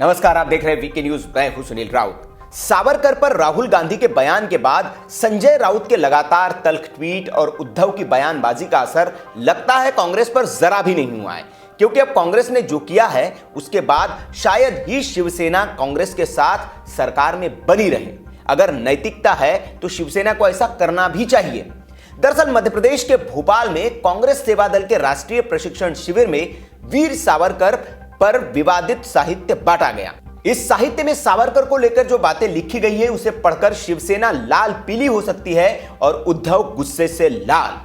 नमस्कार, आप देख रहे हैं वीके न्यूज। मैं हूं सुनील राउत। सावरकर पर राहुल गांधी के बयान के बाद संजय राउत के लगातार तल्ख ट्वीट और उद्धव की बयानबाजी का असर लगता है कांग्रेस पर जरा भी नहीं हुआ है, क्योंकि अब कांग्रेस ने जो किया है उसके बाद शायद ही शिवसेना कांग्रेस के साथ सरकार में बनी रहे। अगर नैतिकता है तो शिवसेना को ऐसा करना भी चाहिए। दरअसल मध्य प्रदेश के भोपाल में कांग्रेस सेवा दल के राष्ट्रीय प्रशिक्षण शिविर में वीर सावरकर पर विवादित साहित्य बांटा गया। इस साहित्य में सावरकर को लेकर जो बातें लिखी गई है उसे पढ़कर शिवसेना लाल पीली हो सकती है और उद्धव गुस्से से लाल,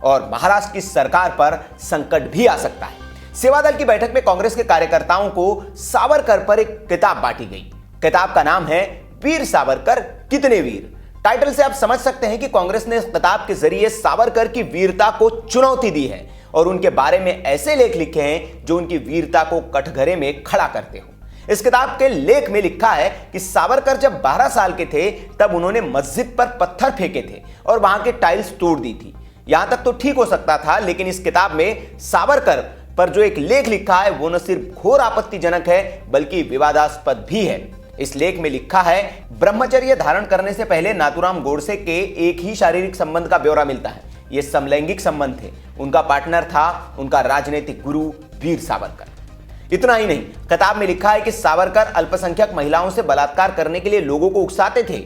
और महाराष्ट्र की सरकार पर संकट भी आ सकता है। सेवा दल की बैठक में कांग्रेस के कार्यकर्ताओं को सावरकर पर एक किताब बांटी गई। किताब का नाम है वीर सावरकर कितने वीर। टाइटल से आप समझ सकते हैं कि कांग्रेस ने इस किताब के जरिए सावरकर की वीरता को चुनौती दी है और उनके बारे में ऐसे लेख लिखे हैं जो उनकी वीरता को कटघरे में खड़ा करते हो। इस किताब के लेख में लिखा है कि सावरकर जब 12 साल के थे तब उन्होंने मस्जिद पर पत्थर फेंके थे और वहां के टाइल्स तोड़ दी थी। यहां तक तो ठीक हो सकता था, लेकिन इस किताब में सावरकर पर जो एक लेख लिखा है वो न सिर्फ घोर आपत्तिजनक है बल्कि विवादास्पद भी है। इस लेख में लिखा है, ब्रह्मचर्य धारण करने से पहले नाथूराम गोडसे के एक ही शारीरिक संबंध का ब्यौरा मिलता है। ये समलैंगिक संबंध थे। उनका पार्टनर था उनका राजनीतिक गुरु वीर सावरकर। इतना ही नहीं, किताब में लिखा है कि सावरकर अल्पसंख्यक महिलाओं से बलात्कार करने के लिए लोगों को उकसाते थे।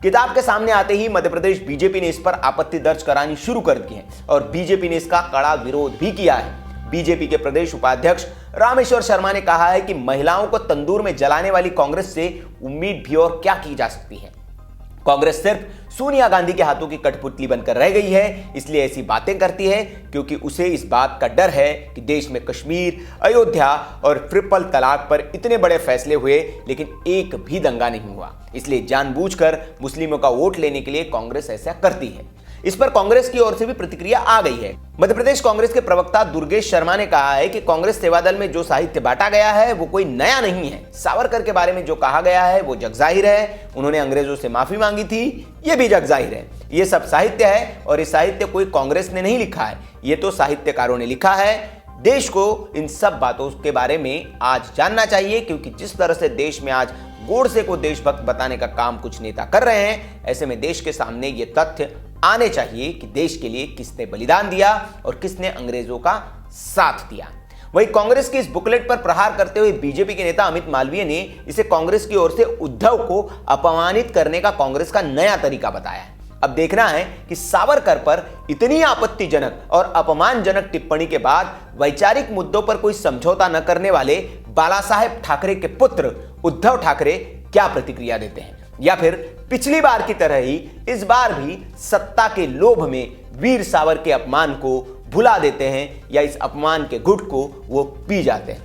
किताब के सामने आते ही मध्य प्रदेश बीजेपी ने इस पर आपत्ति दर्ज करानी शुरू कर दी है और बीजेपी ने इसका कड़ा विरोध भी किया है। बीजेपी के प्रदेश उपाध्यक्ष रामेश्वर शर्मा ने कहा है कि महिलाओं को तंदूर में जलाने वाली कांग्रेस से उम्मीद भी और क्या की जा सकती है। कांग्रेस सिर्फ सोनिया गांधी के हाथों की कठपुतली बनकर रह गई है, इसलिए ऐसी बातें करती है क्योंकि उसे इस बात का डर है कि देश में कश्मीर, अयोध्या और ट्रिपल तलाक पर इतने बड़े फैसले हुए लेकिन एक भी दंगा नहीं हुआ, इसलिए जानबूझकर मुस्लिमों का वोट लेने के लिए कांग्रेस ऐसा करती है। इस पर कांग्रेस की ओर से भी प्रतिक्रिया आ गई है। मध्य प्रदेश कांग्रेस के प्रवक्ता दुर्गेश शर्मा ने कहा है कि कांग्रेस सेवा दल में जो साहित्य बांटा गया है वो कोई नया नहीं है। सावरकर के बारे में जो कहा गया है वो जगजाहिर है। उन्होंने अंग्रेजों से माफी मांगी थी, ये भी जगजाहिर है। ये सब साहित्य है और ये साहित्य कोई कांग्रेस ने नहीं लिखा है, ये तो साहित्यकारों ने लिखा है। देश को इन सब बातों के बारे में आज जानना चाहिए, क्योंकि जिस तरह से देश में आज गोडसे को देशभक्त बताने का काम कुछ नेता कर रहे हैं, ऐसे में देश के सामने ये तथ्य आने चाहिए कि देश के लिए किसने बलिदान दिया और किसने अंग्रेजों का साथ दिया। वहीं कांग्रेस की इस बुकलेट पर प्रहार करते हुए बीजेपी के नेता अमित मालवीय ने इसे कांग्रेस की ओर से उद्धव को अपमानित करने का कांग्रेस का नया तरीका बताया है। अब देखना है कि सावरकर पर इतनी आपत्तिजनक और अपमानजनक टिप्पणी के बाद वैचारिक मुद्दों पर कोई समझौता न करने वाले बाला साहेब ठाकरे के पुत्र उद्धव ठाकरे क्या प्रतिक्रिया देते हैं, या फिर पिछली बार की तरह ही इस बार भी सत्ता के लोभ में वीर सावर के अपमान को भुला देते हैं या इस अपमान के घुट को वो पी जाते हैं।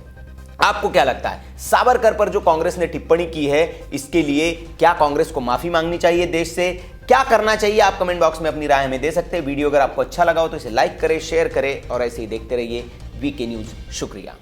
आपको क्या लगता है, सावरकर पर जो कांग्रेस ने टिप्पणी की है इसके लिए क्या कांग्रेस को माफी मांगनी चाहिए, देश से क्या करना चाहिए? आप कमेंट बॉक्स में अपनी राय हमें दे सकते हैं। वीडियो अगर आपको अच्छा लगा हो तो इसे लाइक करें, शेयर करें और ऐसे ही देखते रहिए वीके न्यूज। शुक्रिया।